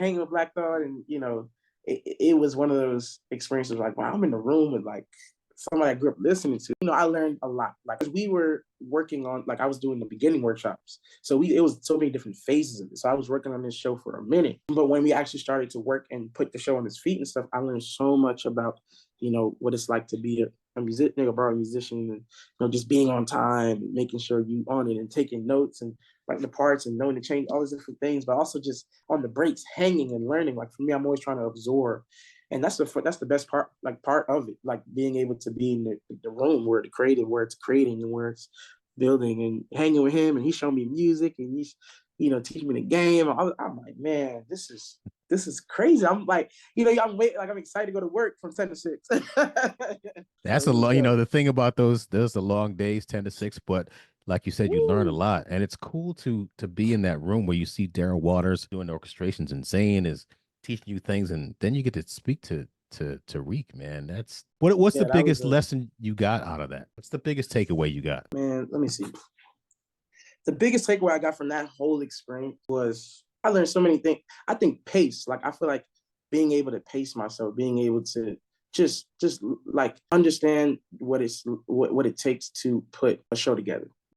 hanging with Black Thought, and it was one of those experiences like, wow, I'm in the room with like somebody I grew up listening to. I learned a lot. Like we were working on, like I was doing the beginning workshops. So it was so many different phases of it. So I was working on this show for a minute. But when we actually started to work and put the show on its feet and stuff, I learned so much about, what it's like to be a musician, a broad musician, and just being on time, making sure you on it and taking notes and writing the parts and knowing to change all these different things, but also just on the breaks, hanging and learning. Like for me, I'm always trying to absorb, and that's the best part of it, like being able to be in the room where it's creative, where it's creating and where it's building, and hanging with him, and he's showing me music, and he's teaching me the game. I'm like, man, this is crazy. I'm like, I'm excited to go to work from 10 to 6. That's So a it was lot. dope. The thing about those the long days, 10 to 6, but like you said, you learn a Woo. lot, and it's cool to be in that room where you see Darren Waters doing the orchestrations and Zane is teaching you things, and then you get to speak to Reek, man. What's the Yeah, that was biggest lesson you got out of that? What's the biggest takeaway you got? man, let me see. The biggest takeaway I got from that whole experience was I learned so many things. I think pace, like I feel like being able to pace myself, being able to just like understand what it takes to put a show together.